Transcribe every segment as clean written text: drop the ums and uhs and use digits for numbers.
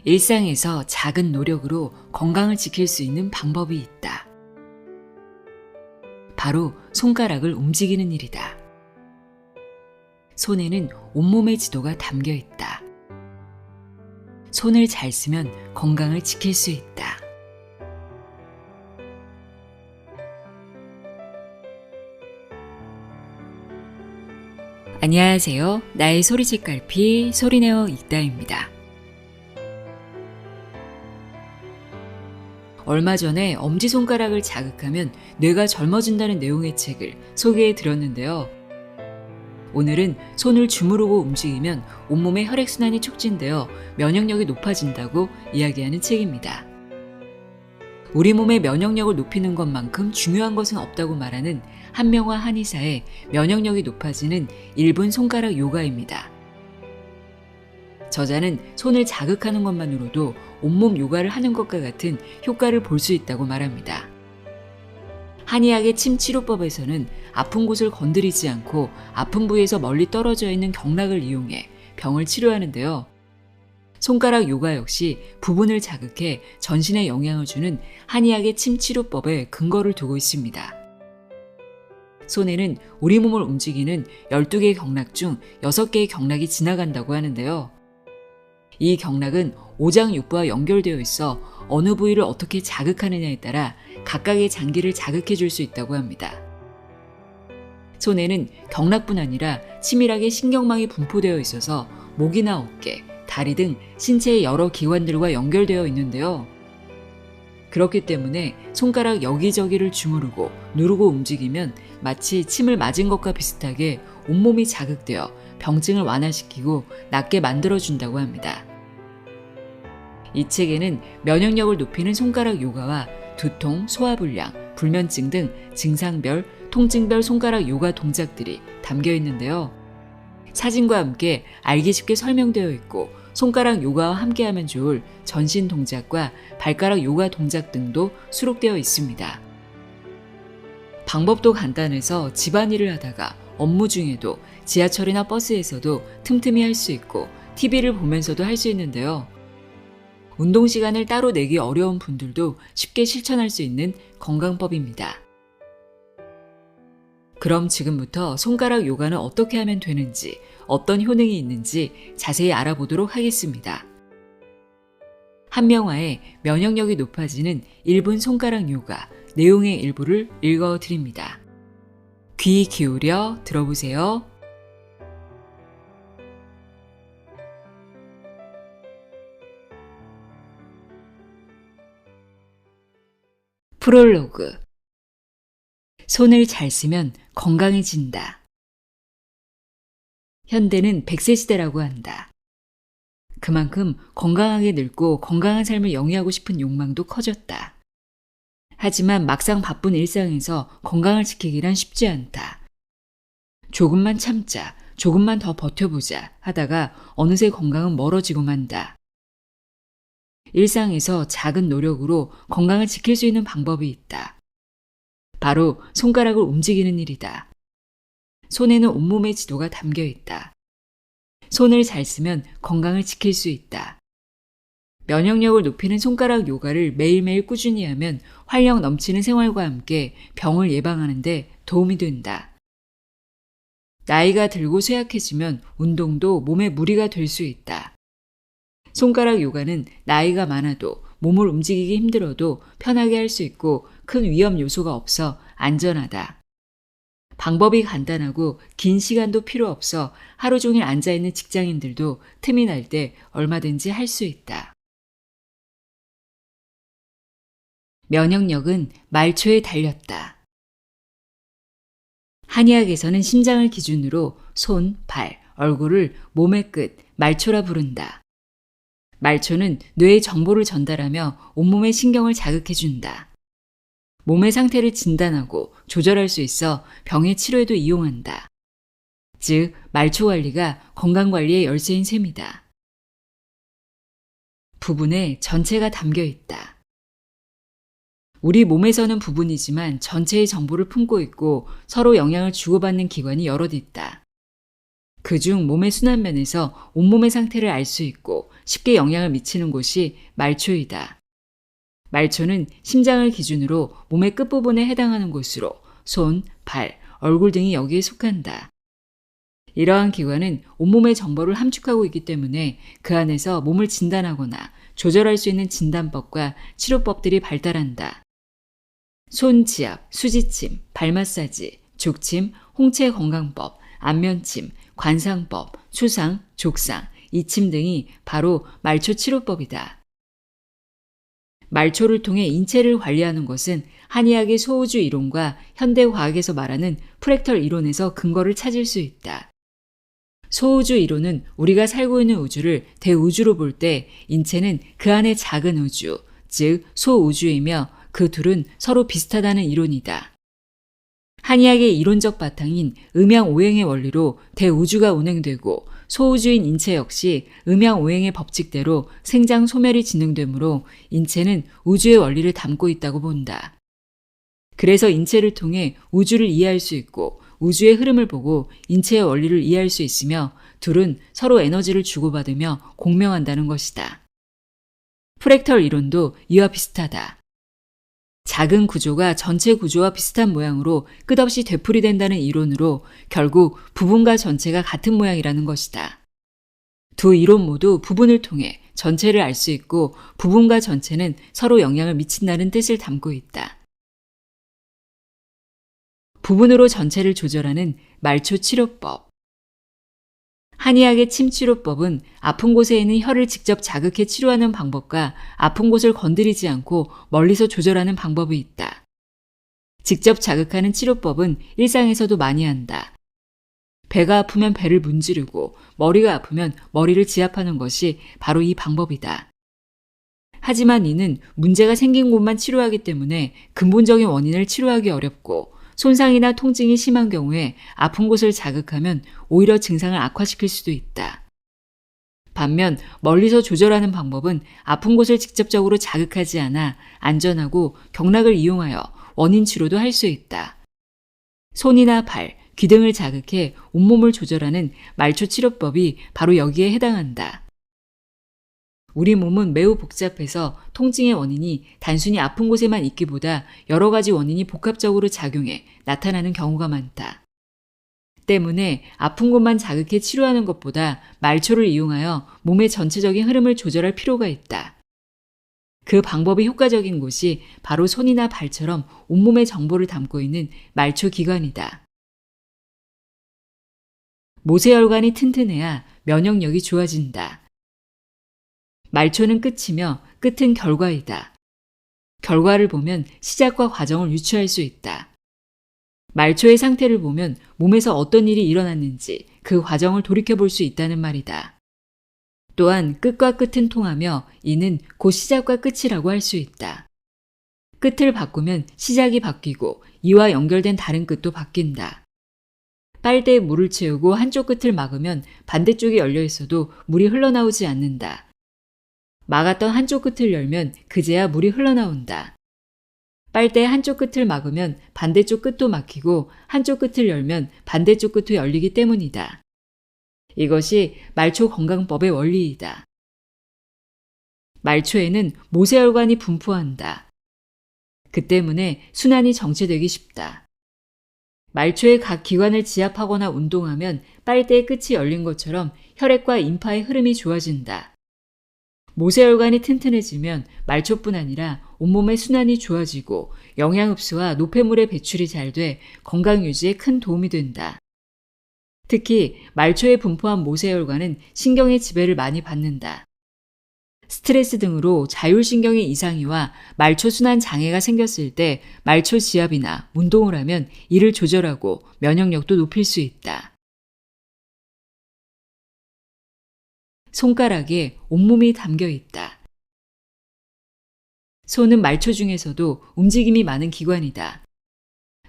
일상에서 작은 노력으로 건강을 지킬 수 있는 방법이 있다. 바로 손가락을 움직이는 일이다. 손에는 온몸의 지도가 담겨 있다. 손을 잘 쓰면 건강을 지킬 수 있다. 안녕하세요. 나의 소리책 갈피 소리내어 읽다입니다. 얼마 전에 엄지손가락을 자극하면 뇌가 젊어진다는 내용의 책을 소개해 드렸는데요. 오늘은 손을 주무르고 움직이면 온몸의 혈액순환이 촉진되어 면역력이 높아진다고 이야기하는 책입니다. 우리 몸의 면역력을 높이는 것만큼 중요한 것은 없다고 말하는 한명화 한의사의 면역력이 높아지는 1분 손가락 요가입니다. 저자는 손을 자극하는 것만으로도 온몸 요가를 하는 것과 같은 효과를 볼 수 있다고 말합니다. 한의학의 침치료법에서는 아픈 곳을 건드리지 않고 아픈 부위에서 멀리 떨어져 있는 경락을 이용해 병을 치료하는데요. 손가락 요가 역시 부분을 자극해 전신에 영향을 주는 한의학의 침치료법에 근거를 두고 있습니다. 손에는 우리 몸을 움직이는 12개의 경락 중 6개의 경락이 지나간다고 하는데요. 이 경락은 오장육부와 연결되어 있어 어느 부위를 어떻게 자극하느냐에 따라 각각의 장기를 자극해 줄 수 있다고 합니다. 손에는 경락뿐 아니라 치밀하게 신경망이 분포되어 있어서 목이나 어깨, 다리 등 신체의 여러 기관들과 연결되어 있는데요. 그렇기 때문에 손가락 여기저기를 주무르고 누르고 움직이면 마치 침을 맞은 것과 비슷하게 온몸이 자극되어 병증을 완화시키고 낫게 만들어준다고 합니다. 이 책에는 면역력을 높이는 손가락 요가와 두통, 소화불량, 불면증 등 증상별, 통증별 손가락 요가 동작들이 담겨 있는데요. 사진과 함께 알기 쉽게 설명되어 있고 손가락 요가와 함께하면 좋을 전신 동작과 발가락 요가 동작 등도 수록되어 있습니다. 방법도 간단해서 집안일을 하다가 업무 중에도 지하철이나 버스에서도 틈틈이 할 수 있고 TV를 보면서도 할 수 있는데요. 운동 시간을 따로 내기 어려운 분들도 쉽게 실천할 수 있는 건강법입니다. 그럼 지금부터 손가락 요가는 어떻게 하면 되는지, 어떤 효능이 있는지 자세히 알아보도록 하겠습니다. 한명화의 면역력이 높아지는 1분 손가락 요가 내용의 일부를 읽어 드립니다. 귀 기울여 들어보세요. 프롤로그. 손을 잘 쓰면 건강해진다. 현대는 100세 시대라고 한다. 그만큼 건강하게 늙고 건강한 삶을 영위하고 싶은 욕망도 커졌다. 하지만 막상 바쁜 일상에서 건강을 지키기란 쉽지 않다. 조금만 참자, 조금만 더 버텨보자 하다가 어느새 건강은 멀어지고 만다. 일상에서 작은 노력으로 건강을 지킬 수 있는 방법이 있다. 바로 손가락을 움직이는 일이다. 손에는 온몸의 지도가 담겨 있다. 손을 잘 쓰면 건강을 지킬 수 있다. 면역력을 높이는 손가락 요가를 매일매일 꾸준히 하면 활력 넘치는 생활과 함께 병을 예방하는 데 도움이 된다. 나이가 들고 쇠약해지면 운동도 몸에 무리가 될 수 있다. 손가락 요가는 나이가 많아도 몸을 움직이기 힘들어도 편하게 할 수 있고 큰 위험 요소가 없어 안전하다. 방법이 간단하고 긴 시간도 필요 없어 하루 종일 앉아있는 직장인들도 틈이 날 때 얼마든지 할 수 있다. 면역력은 말초에 달렸다. 한의학에서는 심장을 기준으로 손, 발, 얼굴을 몸의 끝, 말초라 부른다. 말초는 뇌에 정보를 전달하며 온몸의 신경을 자극해준다. 몸의 상태를 진단하고 조절할 수 있어 병의 치료에도 이용한다. 즉, 말초 관리가 건강관리의 열쇠인 셈이다. 부분에 전체가 담겨 있다. 우리 몸에서는 부분이지만 전체의 정보를 품고 있고 서로 영향을 주고받는 기관이 여럿 있다. 그중 몸의 순환면에서 온몸의 상태를 알 수 있고 쉽게 영향을 미치는 곳이 말초이다. 말초는 심장을 기준으로 몸의 끝부분에 해당하는 곳으로 손, 발, 얼굴 등이 여기에 속한다. 이러한 기관은 온몸의 정보를 함축하고 있기 때문에 그 안에서 몸을 진단하거나 조절할 수 있는 진단법과 치료법들이 발달한다. 손지압, 수지침, 발 마사지, 족침, 홍채 건강법, 안면침, 관상법, 수상, 족상, 이침 등이 바로 말초 치료법이다. 말초를 통해 인체를 관리하는 것은 한의학의 소우주 이론과 현대과학에서 말하는 프랙털 이론에서 근거를 찾을 수 있다. 소우주 이론은 우리가 살고 있는 우주를 대우주로 볼 때 인체는 그 안의 작은 우주, 즉 소우주이며 그 둘은 서로 비슷하다는 이론이다. 한의학의 이론적 바탕인 음양오행의 원리로 대우주가 운행되고 소우주인 인체 역시 음양오행의 법칙대로 생장 소멸이 진행되므로 인체는 우주의 원리를 담고 있다고 본다. 그래서 인체를 통해 우주를 이해할 수 있고 우주의 흐름을 보고 인체의 원리를 이해할 수 있으며 둘은 서로 에너지를 주고받으며 공명한다는 것이다. 프랙털 이론도 이와 비슷하다. 작은 구조가 전체 구조와 비슷한 모양으로 끝없이 되풀이된다는 이론으로 결국 부분과 전체가 같은 모양이라는 것이다. 두 이론 모두 부분을 통해 전체를 알 수 있고 부분과 전체는 서로 영향을 미친다는 뜻을 담고 있다. 부분으로 전체를 조절하는 말초 치료법. 한의학의 침치료법은 아픈 곳에 있는 혈을 직접 자극해 치료하는 방법과 아픈 곳을 건드리지 않고 멀리서 조절하는 방법이 있다. 직접 자극하는 치료법은 일상에서도 많이 한다. 배가 아프면 배를 문지르고 머리가 아프면 머리를 지압하는 것이 바로 이 방법이다. 하지만 이는 문제가 생긴 곳만 치료하기 때문에 근본적인 원인을 치료하기 어렵고 손상이나 통증이 심한 경우에 아픈 곳을 자극하면 오히려 증상을 악화시킬 수도 있다. 반면 멀리서 조절하는 방법은 아픈 곳을 직접적으로 자극하지 않아 안전하고 경락을 이용하여 원인 치료도 할 수 있다. 손이나 발, 귀 등을 자극해 온몸을 조절하는 말초 치료법이 바로 여기에 해당한다. 우리 몸은 매우 복잡해서 통증의 원인이 단순히 아픈 곳에만 있기보다 여러 가지 원인이 복합적으로 작용해 나타나는 경우가 많다. 때문에 아픈 곳만 자극해 치료하는 것보다 말초를 이용하여 몸의 전체적인 흐름을 조절할 필요가 있다. 그 방법이 효과적인 곳이 바로 손이나 발처럼 온몸의 정보를 담고 있는 말초 기관이다. 모세혈관이 튼튼해야 면역력이 좋아진다. 말초는 끝이며 끝은 결과이다. 결과를 보면 시작과 과정을 유추할 수 있다. 말초의 상태를 보면 몸에서 어떤 일이 일어났는지 그 과정을 돌이켜볼 수 있다는 말이다. 또한 끝과 끝은 통하며 이는 곧 시작과 끝이라고 할 수 있다. 끝을 바꾸면 시작이 바뀌고 이와 연결된 다른 끝도 바뀐다. 빨대에 물을 채우고 한쪽 끝을 막으면 반대쪽이 열려 있어도 물이 흘러나오지 않는다. 막았던 한쪽 끝을 열면 그제야 물이 흘러나온다. 빨대의 한쪽 끝을 막으면 반대쪽 끝도 막히고 한쪽 끝을 열면 반대쪽 끝도 열리기 때문이다. 이것이 말초 건강법의 원리이다. 말초에는 모세혈관이 분포한다. 그 때문에 순환이 정체되기 쉽다. 말초의 각 기관을 지압하거나 운동하면 빨대의 끝이 열린 것처럼 혈액과 임파의 흐름이 좋아진다. 모세혈관이 튼튼해지면 말초뿐 아니라 온몸의 순환이 좋아지고 영양 흡수와 노폐물의 배출이 잘 돼 건강 유지에 큰 도움이 된다. 특히 말초에 분포한 모세혈관은 신경의 지배를 많이 받는다. 스트레스 등으로 자율신경의 이상이와 말초 순환 장애가 생겼을 때 말초 지압이나 운동을 하면 이를 조절하고 면역력도 높일 수 있다. 손가락에 온몸이 담겨 있다. 손은 말초 중에서도 움직임이 많은 기관이다.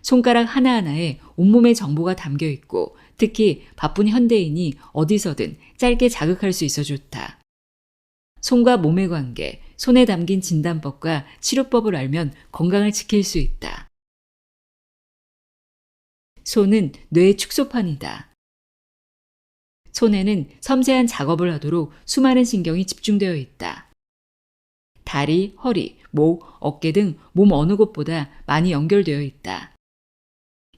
손가락 하나하나에 온몸의 정보가 담겨 있고 특히 바쁜 현대인이 어디서든 짧게 자극할 수 있어 좋다. 손과 몸의 관계, 손에 담긴 진단법과 치료법을 알면 건강을 지킬 수 있다. 손은 뇌의 축소판이다. 손에는 섬세한 작업을 하도록 수많은 신경이 집중되어 있다. 다리, 허리, 목, 어깨 등 몸 어느 곳보다 많이 연결되어 있다.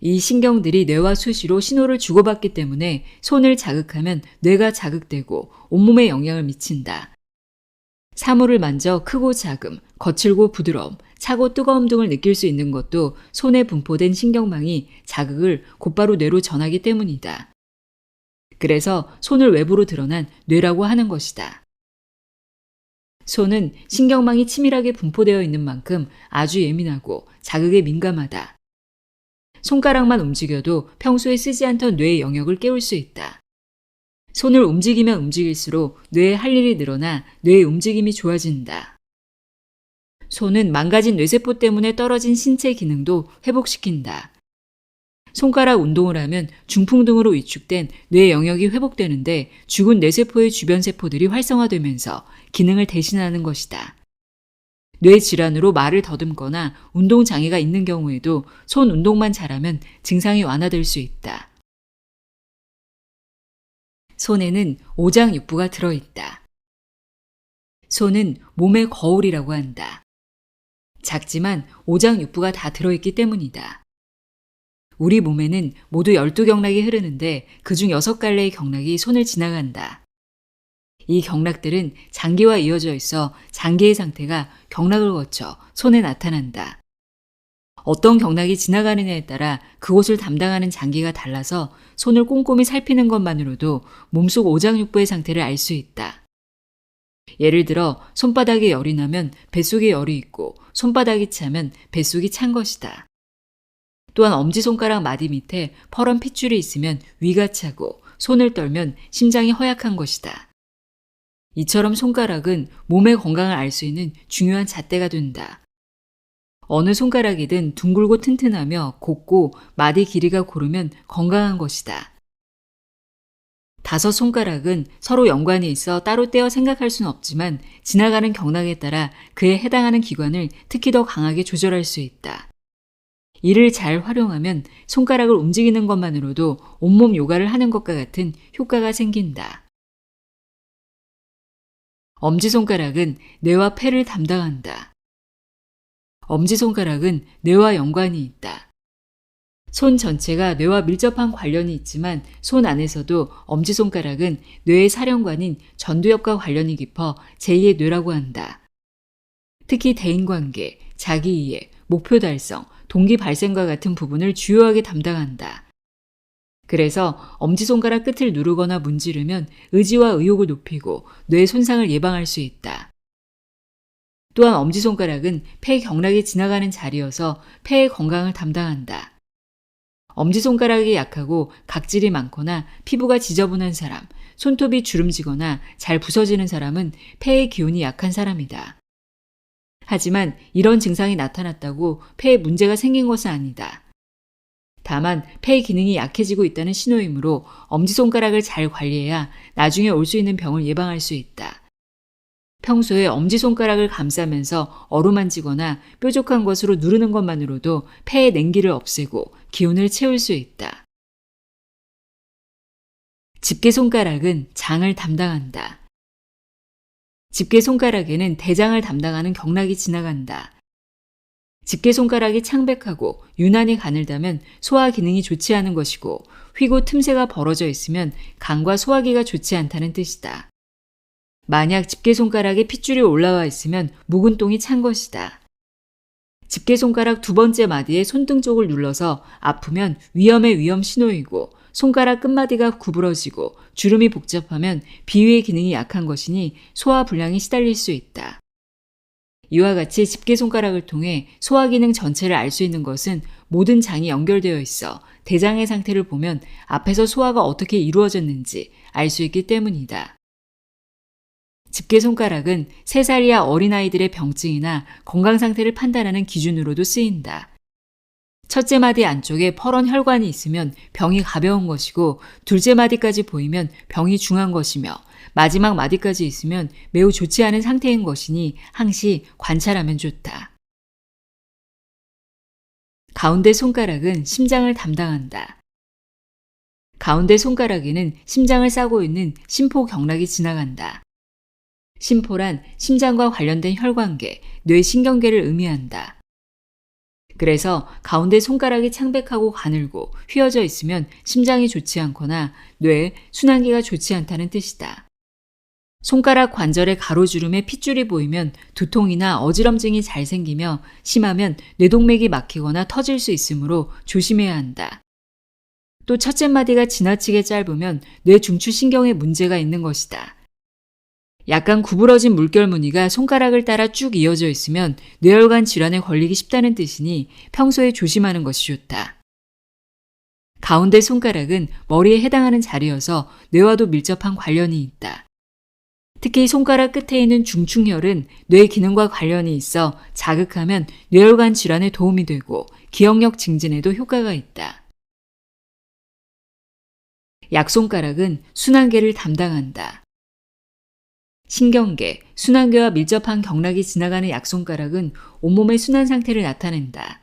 이 신경들이 뇌와 수시로 신호를 주고받기 때문에 손을 자극하면 뇌가 자극되고 온몸에 영향을 미친다. 사물을 만져 크고 작음, 거칠고 부드러움, 차고 뜨거움 등을 느낄 수 있는 것도 손에 분포된 신경망이 자극을 곧바로 뇌로 전하기 때문이다. 그래서 손을 외부로 드러난 뇌라고 하는 것이다. 손은 신경망이 치밀하게 분포되어 있는 만큼 아주 예민하고 자극에 민감하다. 손가락만 움직여도 평소에 쓰지 않던 뇌의 영역을 깨울 수 있다. 손을 움직이면 움직일수록 뇌에 할 일이 늘어나 뇌의 움직임이 좋아진다. 손은 망가진 뇌세포 때문에 떨어진 신체 기능도 회복시킨다. 손가락 운동을 하면 중풍 등으로 위축된 뇌 영역이 회복되는데 죽은 뇌세포의 주변 세포들이 활성화되면서 기능을 대신하는 것이다. 뇌 질환으로 말을 더듬거나 운동 장애가 있는 경우에도 손 운동만 잘하면 증상이 완화될 수 있다. 손에는 오장육부가 들어있다. 손은 몸의 거울이라고 한다. 작지만 오장육부가 다 들어있기 때문이다. 우리 몸에는 모두 12경락이 흐르는데 그중 6갈래의 경락이 손을 지나간다. 이 경락들은 장기와 이어져 있어 장기의 상태가 경락을 거쳐 손에 나타난다. 어떤 경락이 지나가느냐에 따라 그곳을 담당하는 장기가 달라서 손을 꼼꼼히 살피는 것만으로도 몸속 오장육부의 상태를 알 수 있다. 예를 들어 손바닥에 열이 나면 뱃속에 열이 있고 손바닥이 차면 뱃속이 찬 것이다. 또한 엄지손가락 마디 밑에 퍼런 핏줄이 있으면 위가 차고 손을 떨면 심장이 허약한 것이다. 이처럼 손가락은 몸의 건강을 알 수 있는 중요한 잣대가 된다. 어느 손가락이든 둥글고 튼튼하며 곱고 마디 길이가 고르면 건강한 것이다. 5 손가락은 서로 연관이 있어 따로 떼어 생각할 수는 없지만 지나가는 경락에 따라 그에 해당하는 기관을 특히 더 강하게 조절할 수 있다. 이를 잘 활용하면 손가락을 움직이는 것만으로도 온몸 요가를 하는 것과 같은 효과가 생긴다. 엄지손가락은 뇌와 폐를 담당한다. 엄지손가락은 뇌와 연관이 있다. 손 전체가 뇌와 밀접한 관련이 있지만 손 안에서도 엄지손가락은 뇌의 사령관인 전두엽과 관련이 깊어 제2의 뇌라고 한다. 특히 대인관계, 자기이해, 목표 달성, 동기 발생과 같은 부분을 주요하게 담당한다. 그래서 엄지손가락 끝을 누르거나 문지르면 의지와 의욕을 높이고 뇌 손상을 예방할 수 있다. 또한 엄지손가락은 폐 경락이 지나가는 자리여서 폐의 건강을 담당한다. 엄지손가락이 약하고 각질이 많거나 피부가 지저분한 사람, 손톱이 주름지거나 잘 부서지는 사람은 폐의 기운이 약한 사람이다. 하지만 이런 증상이 나타났다고 폐에 문제가 생긴 것은 아니다. 다만 폐의 기능이 약해지고 있다는 신호이므로 엄지손가락을 잘 관리해야 나중에 올 수 있는 병을 예방할 수 있다. 평소에 엄지손가락을 감싸면서 어루만지거나 뾰족한 것으로 누르는 것만으로도 폐의 냉기를 없애고 기운을 채울 수 있다. 집게손가락은 장을 담당한다. 집게손가락에는 대장을 담당하는 경락이 지나간다. 집게손가락이 창백하고 유난히 가늘다면 소화 기능이 좋지 않은 것이고 휘고 틈새가 벌어져 있으면 간과 소화기가 좋지 않다는 뜻이다. 만약 집게손가락에 핏줄이 올라와 있으면 묵은 똥이 찬 것이다. 집게손가락 2번째 마디에 손등 쪽을 눌러서 아프면 위험의 위험 신호이고 손가락 끝마디가 구부러지고 주름이 복잡하면 비위의 기능이 약한 것이니 소화불량이 시달릴 수 있다. 이와 같이 집게손가락을 통해 소화기능 전체를 알 수 있는 것은 모든 장이 연결되어 있어 대장의 상태를 보면 앞에서 소화가 어떻게 이루어졌는지 알 수 있기 때문이다. 집게손가락은 3살 이하 어린아이들의 병증이나 건강 상태를 판단하는 기준으로도 쓰인다. 첫째 마디 안쪽에 퍼런 혈관이 있으면 병이 가벼운 것이고 둘째 마디까지 보이면 병이 중한 것이며 마지막 마디까지 있으면 매우 좋지 않은 상태인 것이니 항시 관찰하면 좋다. 가운데 손가락은 심장을 담당한다. 가운데 손가락에는 심장을 싸고 있는 심포경락이 지나간다. 심포란 심장과 관련된 혈관계, 뇌신경계를 의미한다. 그래서 가운데 손가락이 창백하고 가늘고 휘어져 있으면 심장이 좋지 않거나 뇌, 순환기가 좋지 않다는 뜻이다. 손가락 관절의 가로주름에 핏줄이 보이면 두통이나 어지럼증이 잘 생기며 심하면 뇌동맥이 막히거나 터질 수 있으므로 조심해야 한다. 또 첫째 마디가 지나치게 짧으면 뇌중추신경에 문제가 있는 것이다. 약간 구부러진 물결 무늬가 손가락을 따라 쭉 이어져 있으면 뇌혈관 질환에 걸리기 쉽다는 뜻이니 평소에 조심하는 것이 좋다. 가운데 손가락은 머리에 해당하는 자리여서 뇌와도 밀접한 관련이 있다. 특히 손가락 끝에 있는 중충혈은 뇌 기능과 관련이 있어 자극하면 뇌혈관 질환에 도움이 되고 기억력 증진에도 효과가 있다. 약손가락은 순환계를 담당한다. 신경계, 순환계와 밀접한 경락이 지나가는 약손가락은 온몸의 순환 상태를 나타낸다.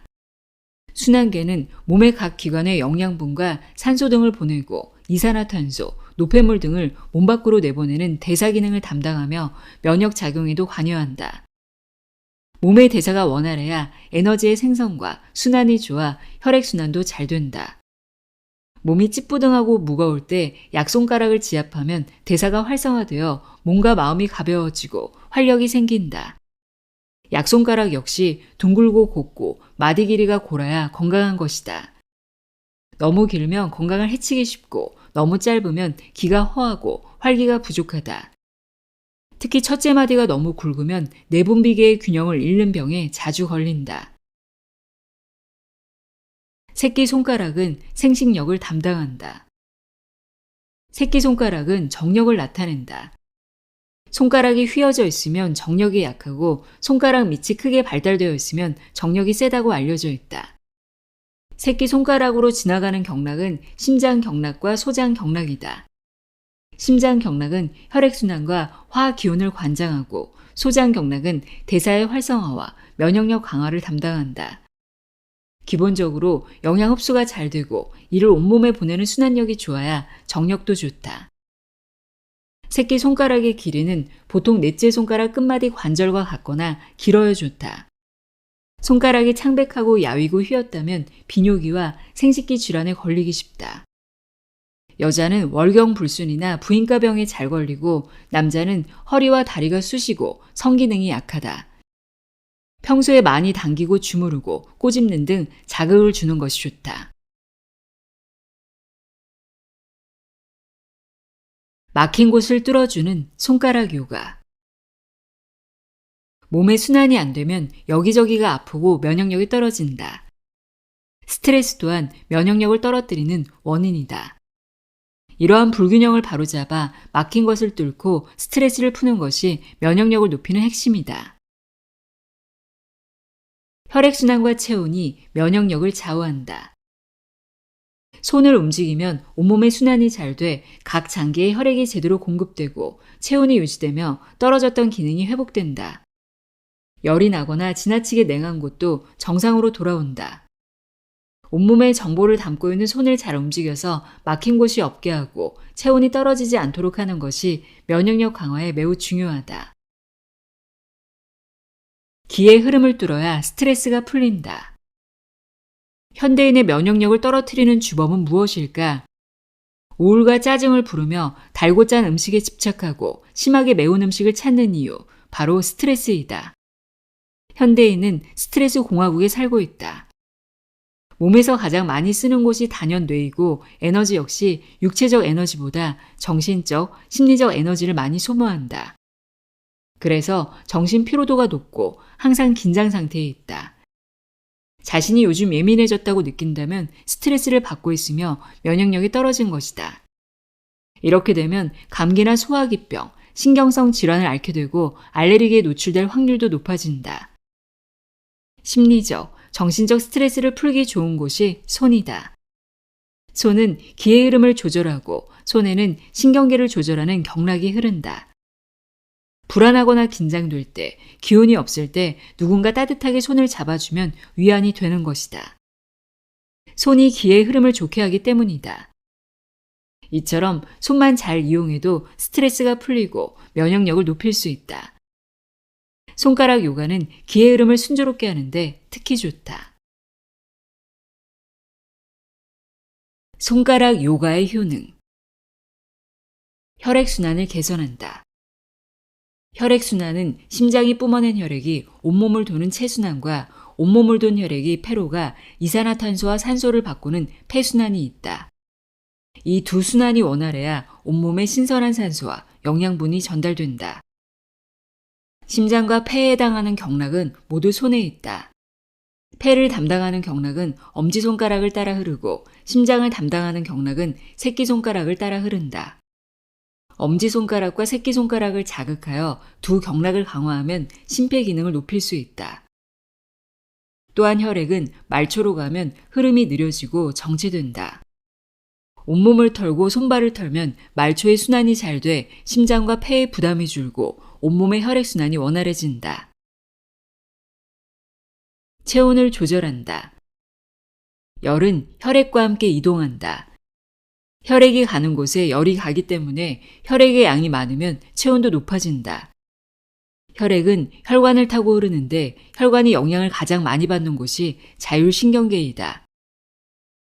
순환계는 몸의 각 기관에 영양분과 산소 등을 보내고 이산화탄소, 노폐물 등을 몸 밖으로 내보내는 대사 기능을 담당하며 면역 작용에도 관여한다. 몸의 대사가 원활해야 에너지의 생성과 순환이 좋아 혈액순환도 잘 된다. 몸이 찌뿌둥하고 무거울 때 약손가락을 지압하면 대사가 활성화되어 몸과 마음이 가벼워지고 활력이 생긴다. 약손가락 역시 둥글고 곱고 마디 길이가 골아야 건강한 것이다. 너무 길면 건강을 해치기 쉽고 너무 짧으면 기가 허하고 활기가 부족하다. 특히 첫째 마디가 너무 굵으면 내분비계의 균형을 잃는 병에 자주 걸린다. 새끼손가락은 생식력을 담당한다. 새끼손가락은 정력을 나타낸다. 손가락이 휘어져 있으면 정력이 약하고 손가락 밑이 크게 발달되어 있으면 정력이 세다고 알려져 있다. 새끼손가락으로 지나가는 경락은 심장경락과 소장경락이다. 심장경락은 혈액순환과 화기운을 관장하고 소장경락은 대사의 활성화와 면역력 강화를 담당한다. 기본적으로 영양 흡수가 잘 되고 이를 온몸에 보내는 순환력이 좋아야 정력도 좋다. 새끼손가락의 길이는 보통 넷째 손가락 끝마디 관절과 같거나 길어야 좋다. 손가락이 창백하고 야위고 휘었다면 비뇨기와 생식기 질환에 걸리기 쉽다. 여자는 월경불순이나 부인과병에 잘 걸리고 남자는 허리와 다리가 쑤시고 성기능이 약하다. 평소에 많이 당기고 주무르고 꼬집는 등 자극을 주는 것이 좋다. 막힌 곳을 뚫어주는 손가락 요가. 몸의 순환이 안 되면 여기저기가 아프고 면역력이 떨어진다. 스트레스 또한 면역력을 떨어뜨리는 원인이다. 이러한 불균형을 바로잡아 막힌 것을 뚫고 스트레스를 푸는 것이 면역력을 높이는 핵심이다. 혈액순환과 체온이 면역력을 좌우한다. 손을 움직이면 온몸의 순환이 잘 돼 각 장기에 혈액이 제대로 공급되고 체온이 유지되며 떨어졌던 기능이 회복된다. 열이 나거나 지나치게 냉한 곳도 정상으로 돌아온다. 온몸에 정보를 담고 있는 손을 잘 움직여서 막힌 곳이 없게 하고 체온이 떨어지지 않도록 하는 것이 면역력 강화에 매우 중요하다. 기의 흐름을 뚫어야 스트레스가 풀린다. 현대인의 면역력을 떨어뜨리는 주범은 무엇일까? 우울과 짜증을 부르며 달고 짠 음식에 집착하고 심하게 매운 음식을 찾는 이유, 바로 스트레스이다. 현대인은 스트레스 공화국에 살고 있다. 몸에서 가장 많이 쓰는 곳이 단연 뇌이고 에너지 역시 육체적 에너지보다 정신적, 심리적 에너지를 많이 소모한다. 그래서 정신 피로도가 높고 항상 긴장 상태에 있다. 자신이 요즘 예민해졌다고 느낀다면 스트레스를 받고 있으며 면역력이 떨어진 것이다. 이렇게 되면 감기나 소화기병, 신경성 질환을 앓게 되고 알레르기에 노출될 확률도 높아진다. 심리적, 정신적 스트레스를 풀기 좋은 곳이 손이다. 손은 기의 흐름을 조절하고 손에는 신경계를 조절하는 경락이 흐른다. 불안하거나 긴장될 때, 기운이 없을 때 누군가 따뜻하게 손을 잡아주면 위안이 되는 것이다. 손이 기의 흐름을 좋게 하기 때문이다. 이처럼 손만 잘 이용해도 스트레스가 풀리고 면역력을 높일 수 있다. 손가락 요가는 기의 흐름을 순조롭게 하는데 특히 좋다. 손가락 요가의 효능. 혈액순환을 개선한다. 혈액순환은 심장이 뿜어낸 혈액이 온몸을 도는 체순환과 온몸을 돈 혈액이 폐로가 이산화탄소와 산소를 바꾸는 폐순환이 있다. 이 두 순환이 원활해야 온몸에 신선한 산소와 영양분이 전달된다. 심장과 폐에 해당하는 경락은 모두 손에 있다. 폐를 담당하는 경락은 엄지손가락을 따라 흐르고 심장을 담당하는 경락은 새끼손가락을 따라 흐른다. 엄지손가락과 새끼손가락을 자극하여 두 경락을 강화하면 심폐기능을 높일 수 있다. 또한 혈액은 말초로 가면 흐름이 느려지고 정체된다. 온몸을 털고 손발을 털면 말초의 순환이 잘 돼 심장과 폐에 부담이 줄고 온몸의 혈액순환이 원활해진다. 체온을 조절한다. 열은 혈액과 함께 이동한다. 혈액이 가는 곳에 열이 가기 때문에 혈액의 양이 많으면 체온도 높아진다. 혈액은 혈관을 타고 흐르는데 혈관이 영향을 가장 많이 받는 곳이 자율신경계이다.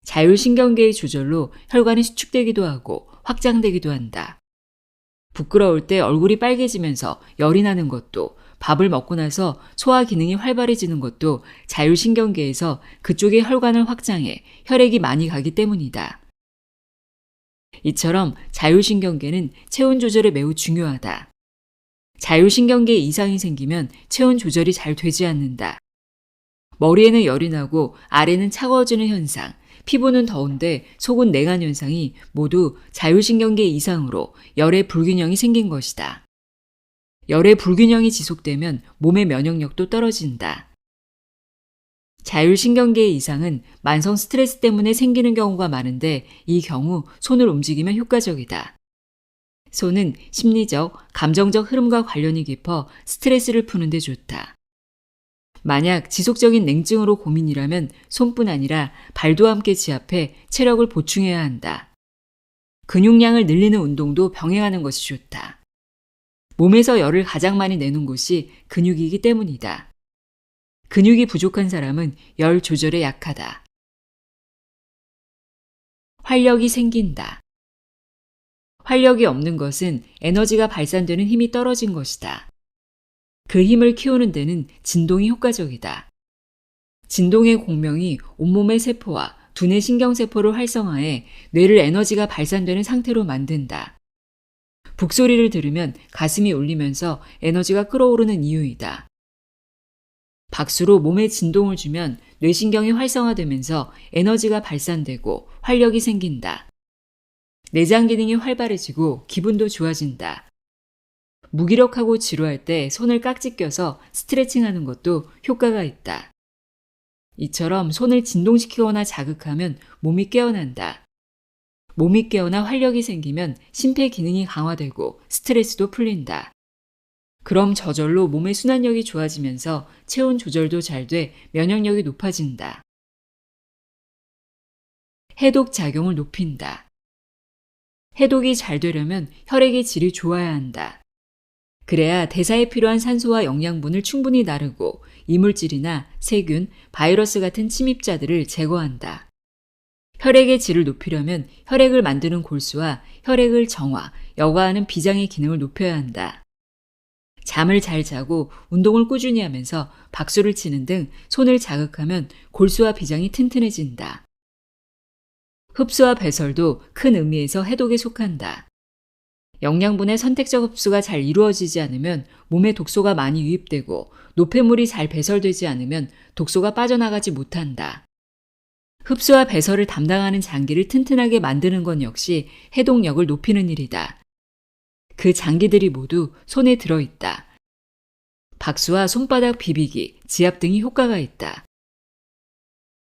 자율신경계의 조절로 혈관이 수축되기도 하고 확장되기도 한다. 부끄러울 때 얼굴이 빨개지면서 열이 나는 것도, 밥을 먹고 나서 소화 기능이 활발해지는 것도 자율신경계에서 그쪽의 혈관을 확장해 혈액이 많이 가기 때문이다. 이처럼 자율신경계는 체온 조절에 매우 중요하다. 자율신경계에 이상이 생기면 체온 조절이 잘 되지 않는다. 머리에는 열이 나고 아래는 차가워지는 현상, 피부는 더운데 속은 냉한 현상이 모두 자율신경계 이상으로 열의 불균형이 생긴 것이다. 열의 불균형이 지속되면 몸의 면역력도 떨어진다. 자율신경계의 이상은 만성 스트레스 때문에 생기는 경우가 많은데 이 경우 손을 움직이면 효과적이다. 손은 심리적, 감정적 흐름과 관련이 깊어 스트레스를 푸는 데 좋다. 만약 지속적인 냉증으로 고민이라면 손뿐 아니라 발도 함께 지압해 체력을 보충해야 한다. 근육량을 늘리는 운동도 병행하는 것이 좋다. 몸에서 열을 가장 많이 내는 곳이 근육이기 때문이다. 근육이 부족한 사람은 열 조절에 약하다. 활력이 생긴다. 활력이 없는 것은 에너지가 발산되는 힘이 떨어진 것이다. 그 힘을 키우는 데는 진동이 효과적이다. 진동의 공명이 온몸의 세포와 두뇌 신경세포를 활성화해 뇌를 에너지가 발산되는 상태로 만든다. 북소리를 들으면 가슴이 울리면서 에너지가 끓어오르는 이유이다. 박수로 몸에 진동을 주면 뇌신경이 활성화되면서 에너지가 발산되고 활력이 생긴다. 내장 기능이 활발해지고 기분도 좋아진다. 무기력하고 지루할 때 손을 깍지 껴서 스트레칭하는 것도 효과가 있다. 이처럼 손을 진동시키거나 자극하면 몸이 깨어난다. 몸이 깨어나 활력이 생기면 심폐 기능이 강화되고 스트레스도 풀린다. 그럼 저절로 몸의 순환력이 좋아지면서 체온 조절도 잘 돼 면역력이 높아진다. 해독 작용을 높인다. 해독이 잘 되려면 혈액의 질이 좋아야 한다. 그래야 대사에 필요한 산소와 영양분을 충분히 나르고 이물질이나 세균, 바이러스 같은 침입자들을 제거한다. 혈액의 질을 높이려면 혈액을 만드는 골수와 혈액을 정화, 여과하는 비장의 기능을 높여야 한다. 잠을 잘 자고 운동을 꾸준히 하면서 박수를 치는 등 손을 자극하면 골수와 비장이 튼튼해진다. 흡수와 배설도 큰 의미에서 해독에 속한다. 영양분의 선택적 흡수가 잘 이루어지지 않으면 몸에 독소가 많이 유입되고 노폐물이 잘 배설되지 않으면 독소가 빠져나가지 못한다. 흡수와 배설을 담당하는 장기를 튼튼하게 만드는 건 역시 해독력을 높이는 일이다. 그 장기들이 모두 손에 들어있다. 박수와 손바닥 비비기, 지압 등이 효과가 있다.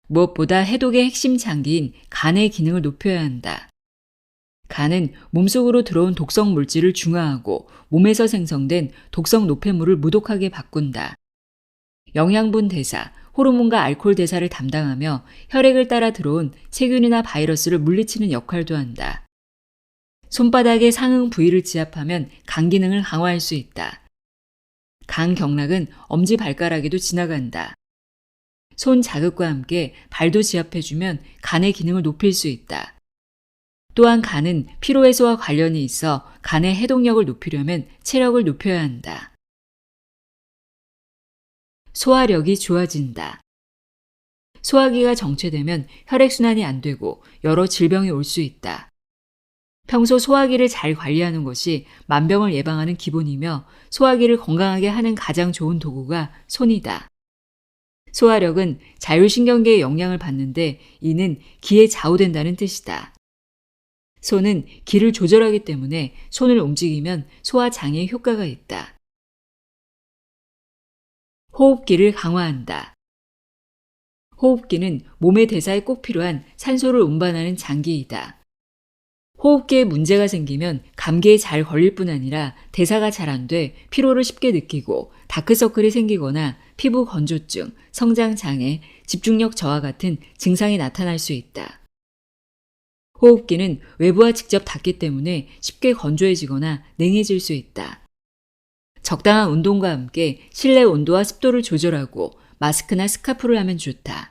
무엇보다 해독의 핵심 장기인 간의 기능을 높여야 한다. 간은 몸속으로 들어온 독성 물질을 중화하고 몸에서 생성된 독성 노폐물을 무독하게 바꾼다. 영양분 대사, 호르몬과 알코올 대사를 담당하며 혈액을 따라 들어온 세균이나 바이러스를 물리치는 역할도 한다. 손바닥의 상응 부위를 지압하면 간 기능을 강화할 수 있다. 간 경락은 엄지발가락에도 지나간다. 손 자극과 함께 발도 지압해주면 간의 기능을 높일 수 있다. 또한 간은 피로해소와 관련이 있어 간의 해독력을 높이려면 체력을 높여야 한다. 소화력이 좋아진다. 소화기가 정체되면 혈액순환이 안 되고 여러 질병이 올 수 있다. 평소 소화기를 잘 관리하는 것이 만병을 예방하는 기본이며 소화기를 건강하게 하는 가장 좋은 도구가 손이다. 소화력은 자율신경계의 영향을 받는데 이는 기에 좌우된다는 뜻이다. 손은 기를 조절하기 때문에 손을 움직이면 소화장애에 효과가 있다. 호흡기를 강화한다. 호흡기는 몸의 대사에 꼭 필요한 산소를 운반하는 장기이다. 호흡기에 문제가 생기면 감기에 잘 걸릴 뿐 아니라 대사가 잘 안 돼 피로를 쉽게 느끼고 다크서클이 생기거나 피부 건조증, 성장장애, 집중력 저하 같은 증상이 나타날 수 있다. 호흡기는 외부와 직접 닿기 때문에 쉽게 건조해지거나 냉해질 수 있다. 적당한 운동과 함께 실내 온도와 습도를 조절하고 마스크나 스카프를 하면 좋다.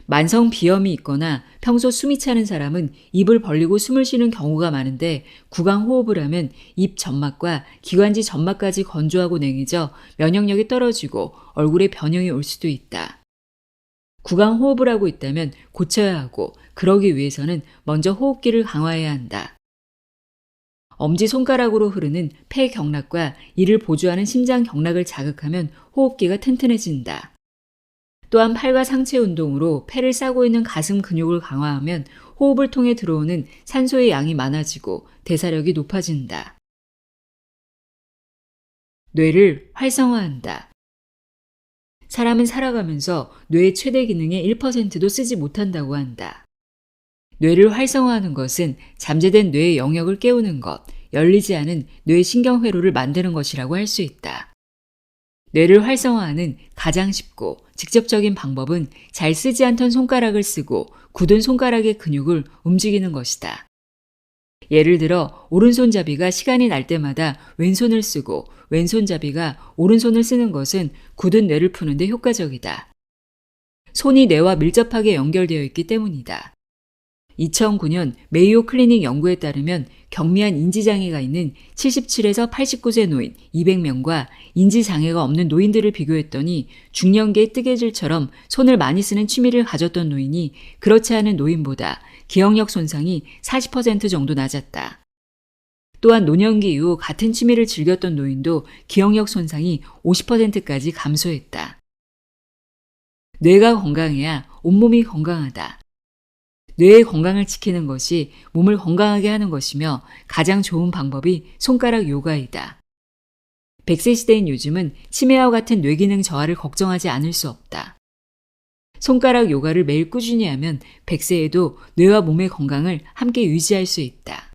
만성 비염이 있거나 평소 숨이 차는 사람은 입을 벌리고 숨을 쉬는 경우가 많은데 구강 호흡을 하면 입 점막과 기관지 점막까지 건조하고 냉해져 면역력이 떨어지고 얼굴에 변형이 올 수도 있다. 구강 호흡을 하고 있다면 고쳐야 하고 그러기 위해서는 먼저 호흡기를 강화해야 한다. 엄지손가락으로 흐르는 폐 경락과 이를 보조하는 심장 경락을 자극하면 호흡기가 튼튼해진다. 또한 팔과 상체 운동으로 폐를 싸고 있는 가슴 근육을 강화하면 호흡을 통해 들어오는 산소의 양이 많아지고 대사력이 높아진다. 뇌를 활성화한다. 사람은 살아가면서 뇌의 최대 기능의 1%도 쓰지 못한다고 한다. 뇌를 활성화하는 것은 잠재된 뇌의 영역을 깨우는 것, 열리지 않은 뇌 신경회로를 만드는 것이라고 할 수 있다. 뇌를 활성화하는 가장 쉽고 직접적인 방법은 잘 쓰지 않던 손가락을 쓰고 굳은 손가락의 근육을 움직이는 것이다. 예를 들어 오른손잡이가 시간이 날 때마다 왼손을 쓰고 왼손잡이가 오른손을 쓰는 것은 굳은 뇌를 푸는 데 효과적이다. 손이 뇌와 밀접하게 연결되어 있기 때문이다. 2009년 메이오 클리닉 연구에 따르면 경미한 인지장애가 있는 77에서 89세 노인 200명과 인지장애가 없는 노인들을 비교했더니 중년기의 뜨개질처럼 손을 많이 쓰는 취미를 가졌던 노인이 그렇지 않은 노인보다 기억력 손상이 40% 정도 낮았다. 또한 노년기 이후 같은 취미를 즐겼던 노인도 기억력 손상이 50%까지 감소했다. 뇌가 건강해야 온몸이 건강하다. 뇌의 건강을 지키는 것이 몸을 건강하게 하는 것이며 가장 좋은 방법이 손가락 요가이다. 100세 시대인 요즘은 치매와 같은 뇌기능 저하를 걱정하지 않을 수 없다. 손가락 요가를 매일 꾸준히 하면 100세에도 뇌와 몸의 건강을 함께 유지할 수 있다.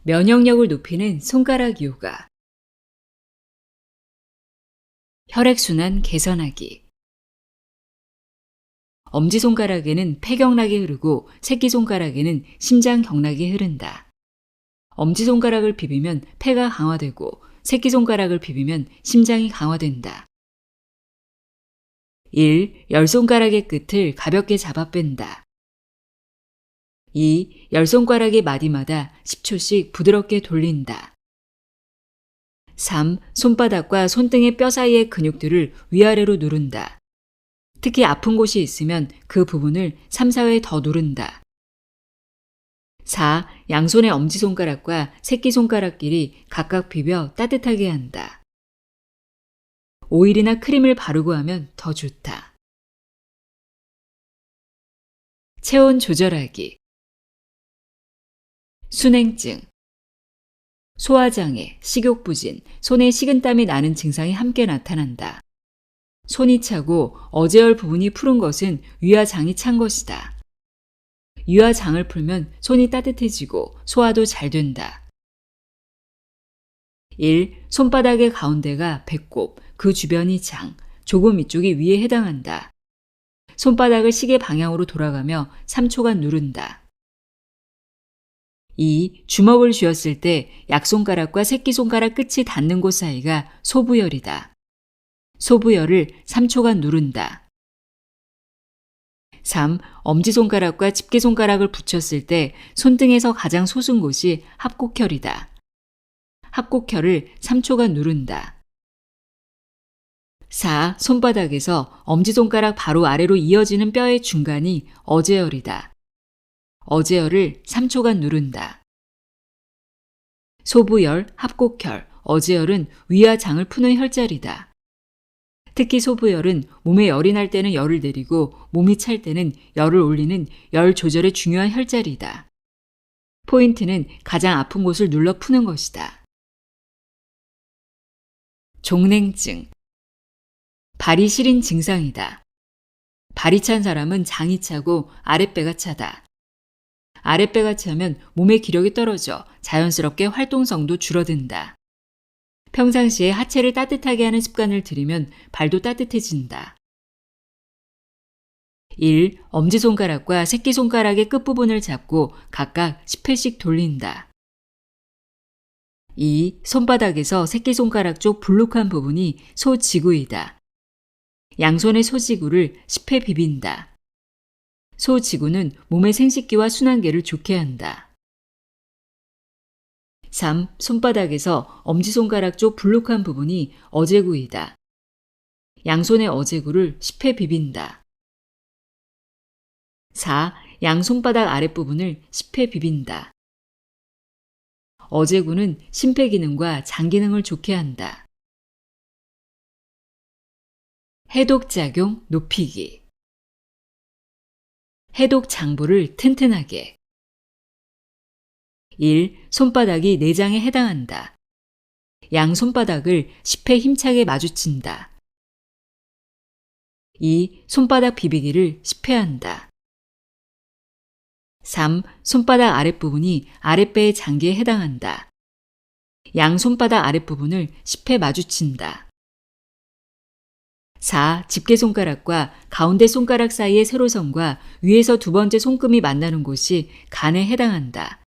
면역력을 높이는 손가락 요가. 혈액순환 개선하기. 엄지손가락에는 폐경락이 흐르고 새끼손가락에는 심장경락이 흐른다. 엄지손가락을 비비면 폐가 강화되고 새끼손가락을 비비면 심장이 강화된다. 1. 열손가락의 끝을 가볍게 잡아 뺀다. 2. 열손가락의 마디마다 10초씩 부드럽게 돌린다. 3. 손바닥과 손등의 뼈 사이의 근육들을 위아래로 누른다. 특히 아픈 곳이 있으면 그 부분을 3, 4회 더 누른다. 4. 양손의 엄지손가락과 새끼손가락끼리 각각 비벼 따뜻하게 한다. 오일이나 크림을 바르고 하면 더 좋다. 체온 조절하기. 순행증, 소화장애, 식욕부진, 손에 식은땀이 나는 증상이 함께 나타난다. 손이 차고 어제열 부분이 푸른 것은 위와장이 찬 것이다. 위와장을 풀면 손이 따뜻해지고 소화도 잘 된다. 1. 손바닥의 가운데가 배꼽, 그 주변이 장, 조금 위쪽이 위에 해당한다. 손바닥을 시계 방향으로 돌아가며 3초간 누른다. 2. 주먹을 쥐었을 때 약손가락과 새끼손가락 끝이 닿는 곳 사이가 소부열이다. 소부열을 3초간 누른다. 3. 엄지손가락과 집게손가락을 붙였을 때 손등에서 가장 솟은 곳이 합곡혈이다. 합곡혈을 3초간 누른다. 4. 손바닥에서 엄지손가락 바로 아래로 이어지는 뼈의 중간이 어제혈이다. 어제혈을 3초간 누른다. 소부열, 합곡혈, 어제혈은 위와 장을 푸는 혈자리다. 특히 소부열은 몸에 열이 날 때는 열을 내리고 몸이 찰 때는 열을 올리는 열 조절에 중요한 혈자리다. 포인트는 가장 아픈 곳을 눌러 푸는 것이다. 종냉증. 발이 시린 증상이다. 발이 찬 사람은 장이 차고 아랫배가 차다. 아랫배가 차면 몸의 기력이 떨어져 자연스럽게 활동성도 줄어든다. 평상시에 하체를 따뜻하게 하는 습관을 들이면 발도 따뜻해진다. 1. 엄지손가락과 새끼손가락의 끝부분을 잡고 각각 10회씩 돌린다. 2. 손바닥에서 새끼손가락 쪽 불룩한 부분이 소지구이다. 양손의 소지구를 10회 비빈다. 소지구는 몸의 생식기와 순환계를 좋게 한다. 3. 손바닥에서 엄지손가락 쪽 불룩한 부분이 어제구이다. 양손의 어제구를 10회 비빈다. 4. 양손바닥 아랫부분을 10회 비빈다. 어제구는 심폐기능과 장기능을 좋게 한다. 해독작용 높이기. 해독 장부를 튼튼하게. 1. 손바닥이 내장에 해당한다. 양손바닥을 10회 힘차게 마주친다. 2. 손바닥 비비기를 10회 한다. 3. 손바닥 아랫부분이 아랫배의 장기에 해당한다. 양손바닥 아랫부분을 10회 마주친다. 4. 집게손가락과 가운데 손가락 사이의 세로선과 위에서 두 번째 손금이 만나는 곳이 간에 해당한다.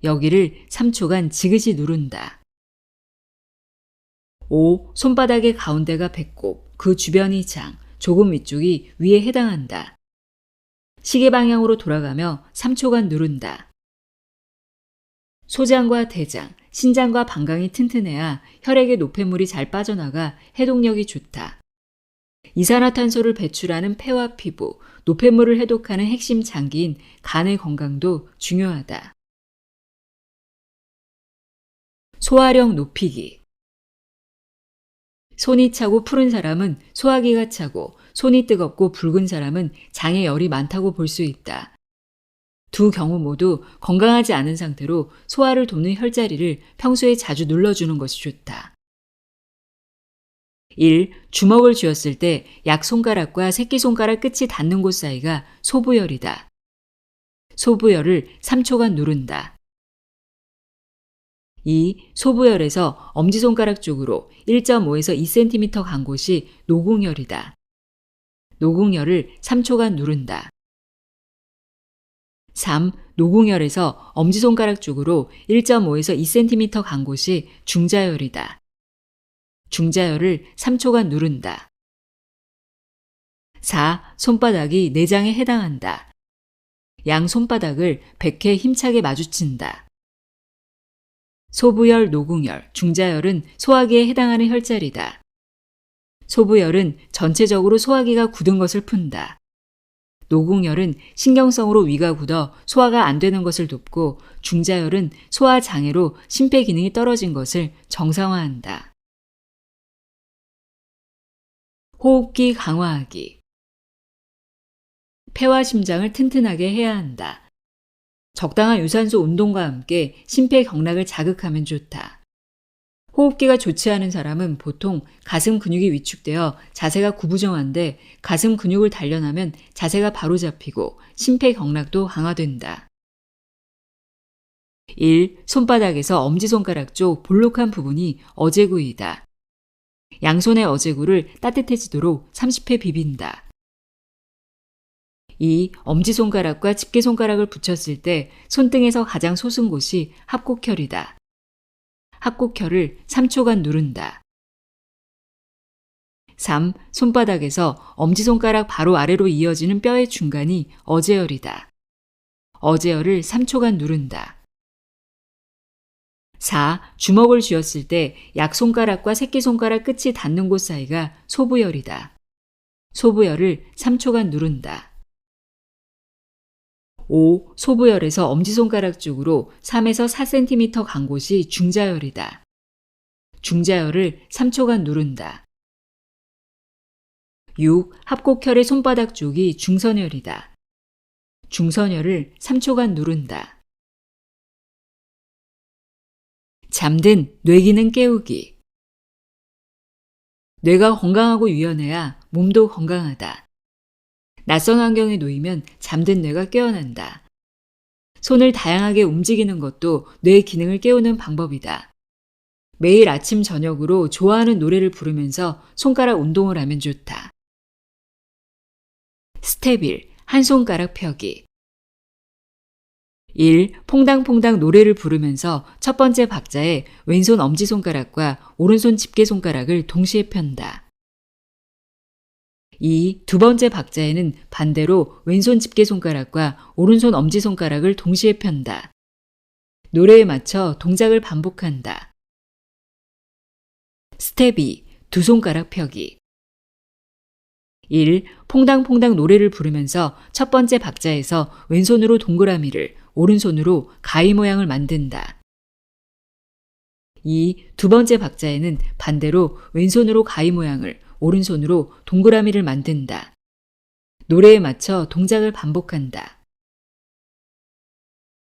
여기를 3초간 지그시 누른다. 5. 손바닥의 가운데가 배꼽, 그 주변이 장, 조금 위쪽이 위에 해당한다. 시계 방향으로 돌아가며 3초간 누른다. 소장과 대장, 신장과 방광이 튼튼해야 혈액의 노폐물이 잘 빠져나가 해독력이 좋다. 이산화탄소를 배출하는 폐와 피부, 노폐물을 해독하는 핵심 장기인 간의 건강도 중요하다. 소화력 높이기. 손이 차고 푸른 사람은 소화기가 차고 손이 뜨겁고 붉은 사람은 장에 열이 많다고 볼 수 있다. 두 경우 모두 건강하지 않은 상태로 소화를 돕는 혈자리를 평소에 자주 눌러주는 것이 좋다. 1. 주먹을 쥐었을 때 약손가락과 새끼손가락 끝이 닿는 곳 사이가 소부열이다. 소부열을 3초간 누른다. 2. 소부열에서 엄지손가락 쪽으로 1.5에서 2cm 간 곳이 노궁열이다. 노궁열을 3초간 누른다. 3. 노궁열에서 엄지손가락 쪽으로 1.5에서 2cm 간 곳이 중자열이다. 중자열을 3초간 누른다. 4. 손바닥이 내장에 해당한다. 양 손바닥을 100회 힘차게 마주친다. 소부열, 노궁열, 중자열은 소화기에 해당하는 혈자리다. 소부열은 전체적으로 소화기가 굳은 것을 푼다. 노궁열은 신경성으로 위가 굳어 소화가 안 되는 것을 돕고 중자열은 소화 장애로 심폐 기능이 떨어진 것을 정상화한다. 호흡기 강화하기. 폐와 심장을 튼튼하게 해야 한다. 적당한 유산소 운동과 함께 심폐 경락을 자극하면 좋다. 호흡기가 좋지 않은 사람은 보통 가슴 근육이 위축되어 자세가 구부정한데 가슴 근육을 단련하면 자세가 바로 잡히고 심폐 경락도 강화된다. 1. 손바닥에서 엄지손가락 쪽 볼록한 부분이 어제구이다. 양손의 어제구를 따뜻해지도록 30회 비빈다. 2. 엄지손가락과 집게손가락을 붙였을 때 손등에서 가장 솟은 곳이 합곡혈이다. 합곡혈을 3초간 누른다. 3. 손바닥에서 엄지손가락 바로 아래로 이어지는 뼈의 중간이 어제혈이다. 어제혈을 3초간 누른다. 4. 주먹을 쥐었을 때 약손가락과 새끼손가락 끝이 닿는 곳 사이가 소부혈이다. 소부혈을 3초간 누른다. 5. 소부혈에서 엄지손가락 쪽으로 3에서 4cm 간 곳이 중자혈이다. 중자혈을 3초간 누른다. 6. 합곡혈의 손바닥 쪽이 중선혈이다. 중선혈을 3초간 누른다. 잠든 뇌기능 깨우기. 뇌가 건강하고 유연해야 몸도 건강하다. 낯선 환경에 놓이면 잠든 뇌가 깨어난다. 손을 다양하게 움직이는 것도 뇌의 기능을 깨우는 방법이다. 매일 아침 저녁으로 좋아하는 노래를 부르면서 손가락 운동을 하면 좋다. 스텝 1. 한 손가락 펴기. 1. 퐁당퐁당 노래를 부르면서 첫 번째 박자에 왼손 엄지손가락과 오른손 집게손가락을 동시에 편다. 2. 두 번째 박자에는 반대로 왼손 집게손가락과 오른손 엄지손가락을 동시에 편다. 노래에 맞춰 동작을 반복한다. 스텝 2. 두 손가락 펴기. 1. 퐁당퐁당 노래를 부르면서 첫 번째 박자에서 왼손으로 동그라미를, 오른손으로 가위 모양을 만든다. 2. 두 번째 박자에는 반대로 왼손으로 가위 모양을, 오른손으로 동그라미를 만든다. 노래에 맞춰 동작을 반복한다.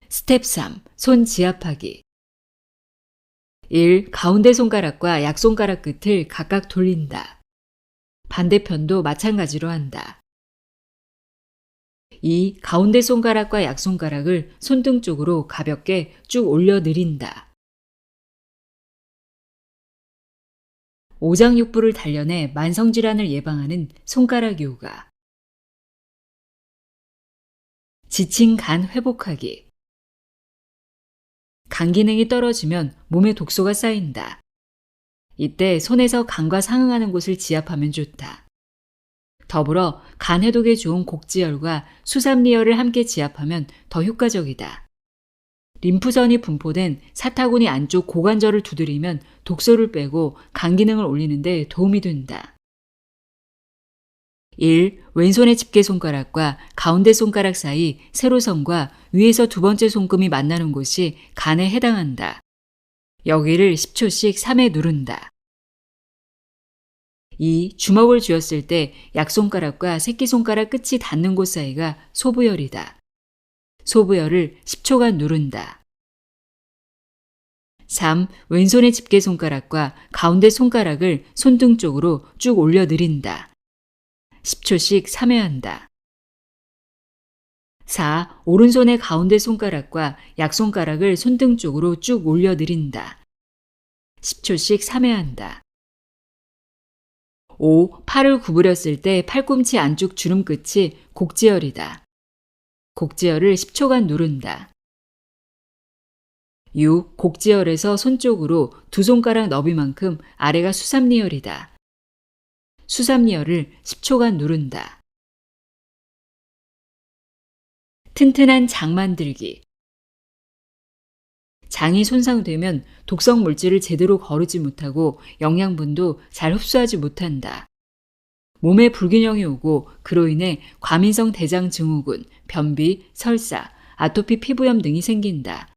스텝 3. 손 지압하기. 1. 가운데 손가락과 약손가락 끝을 각각 돌린다. 반대편도 마찬가지로 한다. 2. 가운데 손가락과 약손가락을 손등 쪽으로 가볍게 쭉 올려 내린다. 오장육부를 단련해 만성질환을 예방하는 손가락 요가. 지친 간 회복하기. 간 기능이 떨어지면 몸에 독소가 쌓인다. 이때 손에서 간과 상응하는 곳을 지압하면 좋다. 더불어 간 해독에 좋은 곡지혈과 수삼리혈을 함께 지압하면 더 효과적이다. 림프선이 분포된 사타구니 안쪽 고관절을 두드리면 독소를 빼고 간 기능을 올리는 데 도움이 된다. 1. 왼손의 집게손가락과 가운데 손가락 사이 세로선과 위에서 두 번째 손금이 만나는 곳이 간에 해당한다. 여기를 10초씩 3회 누른다. 2. 주먹을 쥐었을 때 약손가락과 새끼손가락 끝이 닿는 곳 사이가 소부혈이다. 소부혈을 10초간 누른다. 3. 왼손의 집게손가락과 가운데 손가락을 손등 쪽으로 쭉 올려 내린다. 10초씩 3회 한다. 4. 오른손의 가운데 손가락과 약손가락을 손등 쪽으로 쭉 올려 내린다. 10초씩 3회 한다. 5. 팔을 구부렸을 때 팔꿈치 안쪽 주름 끝이 곡지혈이다. 곡지혈을 10초간 누른다. 6. 곡지혈에서 손 쪽으로 두 손가락 너비만큼 아래가 수삼리혈이다. 수삼리혈을 10초간 누른다. 튼튼한 장 만들기. 장이 손상되면 독성 물질을 제대로 거르지 못하고 영양분도 잘 흡수하지 못한다. 몸에 불균형이 오고 그로 인해 과민성 대장 증후군, 변비, 설사, 아토피 피부염 등이 생긴다.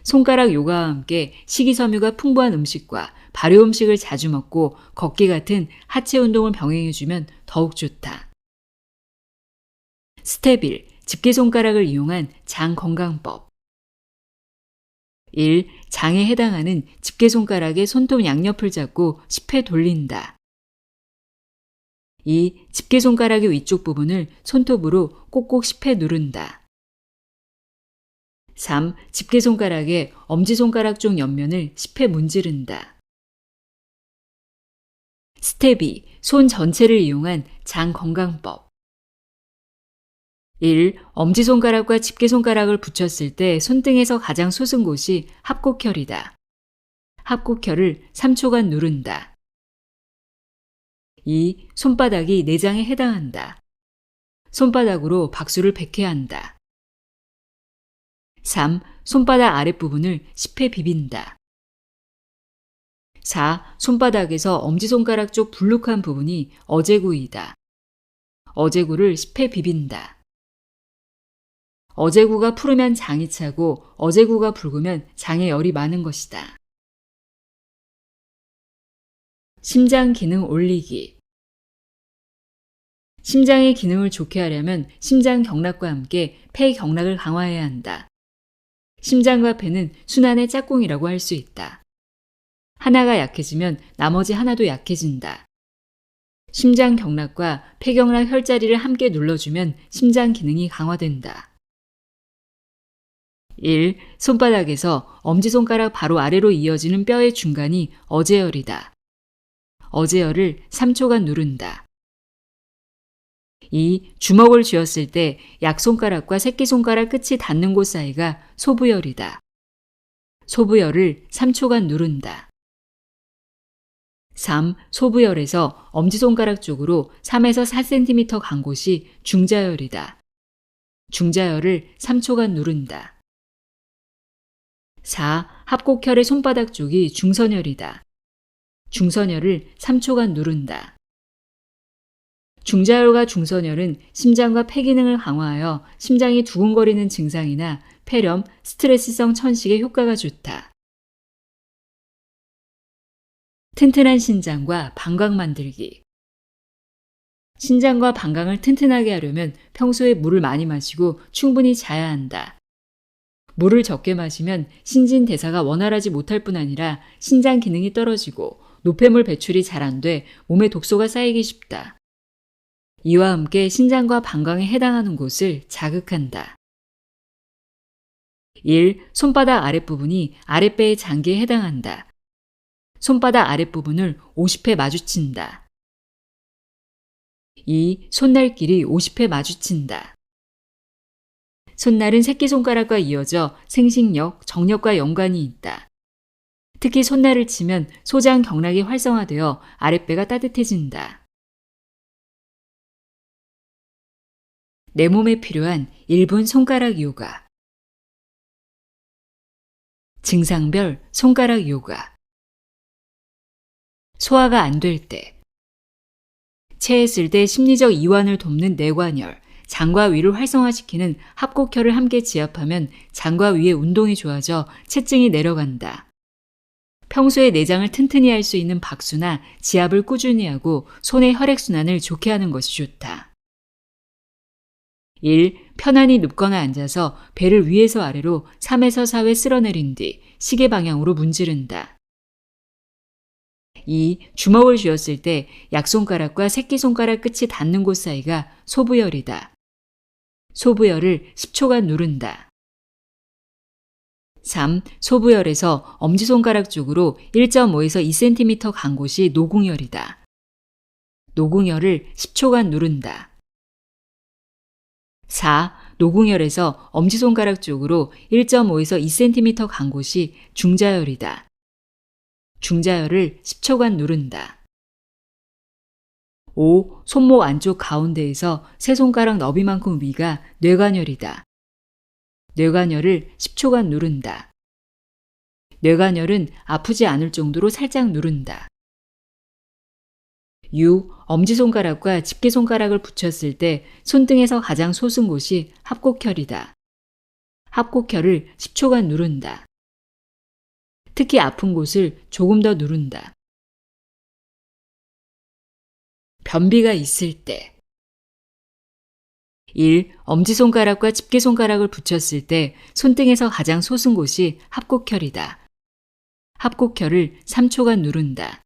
손가락 요가와 함께 식이섬유가 풍부한 음식과 발효 음식을 자주 먹고 걷기 같은 하체 운동을 병행해주면 더욱 좋다. 스텝 1. 집게손가락을 이용한 장 건강법. 1. 장에 해당하는 집게손가락의 손톱 양옆을 잡고 10회 돌린다. 2. 집게손가락의 위쪽 부분을 손톱으로 꼭꼭 10회 누른다. 3. 집게손가락의 엄지손가락 쪽 옆면을 10회 문지른다. 스텝 2. 손 전체를 이용한 장 건강법. 1. 엄지손가락과 집게손가락을 붙였을 때 손등에서 가장 솟은 곳이 합곡혈이다. 합곡혈을 3초간 누른다. 2. 손바닥이 내장에 해당한다. 손바닥으로 박수를 100회 한다. 3. 손바닥 아랫부분을 10회 비빈다. 4. 손바닥에서 엄지손가락 쪽 불룩한 부분이 어제구이다. 어제구를 10회 비빈다. 어제구가 푸르면 장이 차고 어제구가 붉으면 장에 열이 많은 것이다. 심장 기능 올리기. 심장의 기능을 좋게 하려면 심장 경락과 함께 폐 경락을 강화해야 한다. 심장과 폐는 순환의 짝꿍이라고 할 수 있다. 하나가 약해지면 나머지 하나도 약해진다. 심장 경락과 폐경락 혈자리를 함께 눌러주면 심장 기능이 강화된다. 1. 손바닥에서 엄지손가락 바로 아래로 이어지는 뼈의 중간이 어제혈이다. 어제혈을 3초간 누른다. 2. 주먹을 쥐었을 때 약손가락과 새끼손가락 끝이 닿는 곳 사이가 소부혈이다. 소부혈을 3초간 누른다. 3. 소부혈에서 엄지손가락 쪽으로 3에서 4cm 간 곳이 중자혈이다. 중자혈을 3초간 누른다. 4. 합곡혈의 손바닥 쪽이 중선혈이다. 중선혈을 3초간 누른다. 중자혈과 중선혈은 심장과 폐 기능을 강화하여 심장이 두근거리는 증상이나 폐렴, 스트레스성 천식에 효과가 좋다. 튼튼한 신장과 방광 만들기. 신장과 방광을 튼튼하게 하려면 평소에 물을 많이 마시고 충분히 자야 한다. 물을 적게 마시면 신진대사가 원활하지 못할 뿐 아니라 신장 기능이 떨어지고 노폐물 배출이 잘 안 돼 몸에 독소가 쌓이기 쉽다. 이와 함께 신장과 방광에 해당하는 곳을 자극한다. 1. 손바닥 아랫부분이 아랫배의 장기에 해당한다. 손바닥 아랫부분을 50회 마주친다. 2. 손날끼리 50회 마주친다. 손날은 새끼손가락과 이어져 생식력, 정력과 연관이 있다. 특히 손날을 치면 소장 경락이 활성화되어 아랫배가 따뜻해진다. 내 몸에 필요한 1분 손가락 요가. 증상별 손가락 요가. 소화가 안 될 때, 체했을 때 심리적 이완을 돕는 내관혈, 장과 위를 활성화시키는 합곡혈을 함께 지압하면 장과 위의 운동이 좋아져 체증이 내려간다. 평소에 내장을 튼튼히 할 수 있는 박수나 지압을 꾸준히 하고 손의 혈액순환을 좋게 하는 것이 좋다. 1. 편안히 눕거나 앉아서 배를 위에서 아래로 3에서 4회 쓸어내린 뒤 시계 방향으로 문지른다. 2. 주먹을 쥐었을 때 약손가락과 새끼손가락 끝이 닿는 곳 사이가 소부혈이다. 소부혈을 10초간 누른다. 3. 소부혈에서 엄지손가락 쪽으로 1.5에서 2cm 간 곳이 노궁혈이다. 노궁혈을 10초간 누른다. 4. 노궁혈에서 엄지손가락 쪽으로 1.5에서 2cm 간 곳이 중자혈이다. 중자혈을 10초간 누른다. 5. 손목 안쪽 가운데에서 세 손가락 너비만큼 위가 뇌관혈이다. 뇌관혈을 10초간 누른다. 뇌관혈은 아프지 않을 정도로 살짝 누른다. 6. 엄지손가락과 집게손가락을 붙였을 때 손등에서 가장 솟은 곳이 합곡혈이다. 합곡혈을 10초간 누른다. 특히 아픈 곳을 조금 더 누른다. 변비가 있을 때. 1. 엄지손가락과 집게손가락을 붙였을 때 손등에서 가장 솟은 곳이 합곡혈이다. 합곡혈을 3초간 누른다.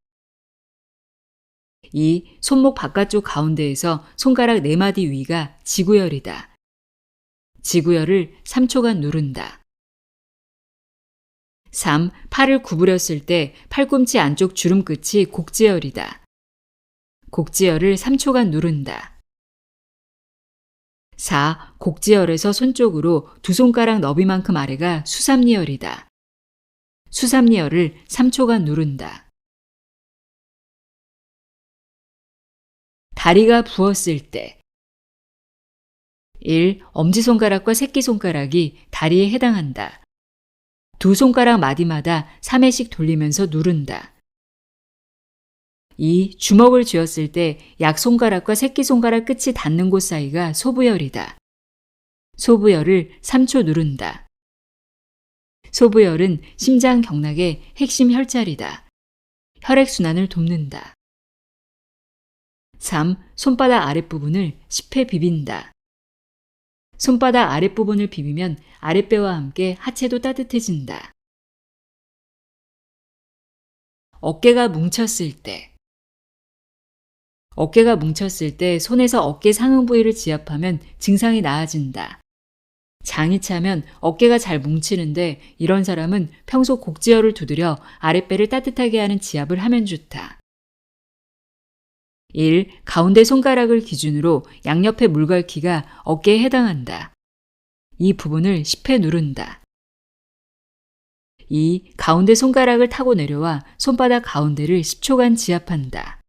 2. 손목 바깥쪽 가운데에서 손가락 4마디 위가 지구혈이다. 지구혈을 3초간 누른다. 3. 팔을 구부렸을 때 팔꿈치 안쪽 주름 끝이 곡지혈이다. 곡지혈을 3초간 누른다. 4. 곡지열에서 손 쪽으로 두 손가락 너비만큼 아래가 수삼리열이다. 수삼리열을 3초간 누른다. 다리가 부었을 때 1. 엄지손가락과 새끼손가락이 다리에 해당한다. 두 손가락 마디마다 3회씩 돌리면서 누른다. 2. 주먹을 쥐었을 때 약손가락과 새끼손가락 끝이 닿는 곳 사이가 소부열이다. 소부열을 3초 누른다. 소부열은 심장 경락의 핵심 혈자리다. 혈액순환을 돕는다. 3. 손바닥 아랫부분을 10회 비빈다. 손바닥 아랫부분을 비비면 아랫배와 함께 하체도 따뜻해진다. 어깨가 뭉쳤을 때 어깨가 뭉쳤을 때 손에서 어깨 상응 부위를 지압하면 증상이 나아진다. 장이 차면 어깨가 잘 뭉치는데 이런 사람은 평소 곡지혈을 두드려 아랫배를 따뜻하게 하는 지압을 하면 좋다. 1. 가운데 손가락을 기준으로 양옆의 물걸기가 어깨에 해당한다. 이 부분을 10회 누른다. 2. 가운데 손가락을 타고 내려와 손바닥 가운데를 10초간 지압한다.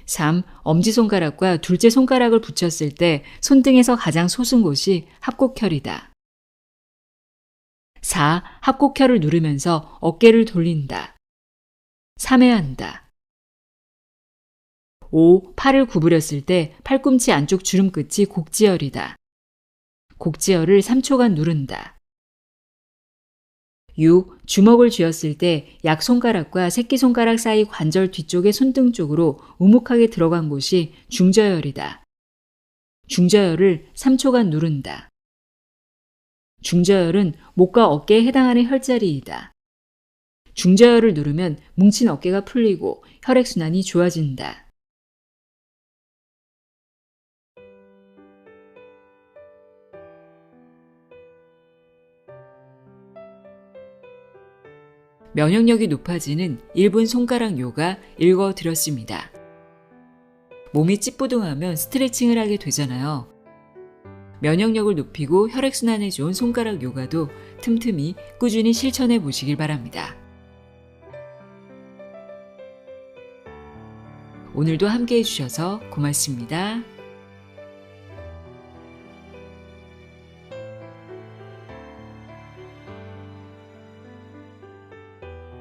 3. 엄지손가락과 둘째 손가락을 붙였을 때 손등에서 가장 솟은 곳이 합곡혈이다. 4. 합곡혈을 누르면서 어깨를 돌린다. 3회 한다. 5. 팔을 구부렸을 때 팔꿈치 안쪽 주름 끝이 곡지혈이다. 곡지혈을 3초간 누른다. 6. 주먹을 쥐었을 때 약손가락과 새끼손가락 사이 관절 뒤쪽의 손등 쪽으로 우묵하게 들어간 곳이 중저혈이다. 중저혈을 3초간 누른다. 중저혈은 목과 어깨에 해당하는 혈자리이다. 중저혈을 누르면 뭉친 어깨가 풀리고 혈액순환이 좋아진다. 면역력이 높아지는 1분 손가락 요가 읽어드렸습니다. 몸이 찌뿌둥하면 스트레칭을 하게 되잖아요. 면역력을 높이고 혈액순환에 좋은 손가락 요가도 틈틈이 꾸준히 실천해 보시길 바랍니다. 오늘도 함께 해주셔서 고맙습니다.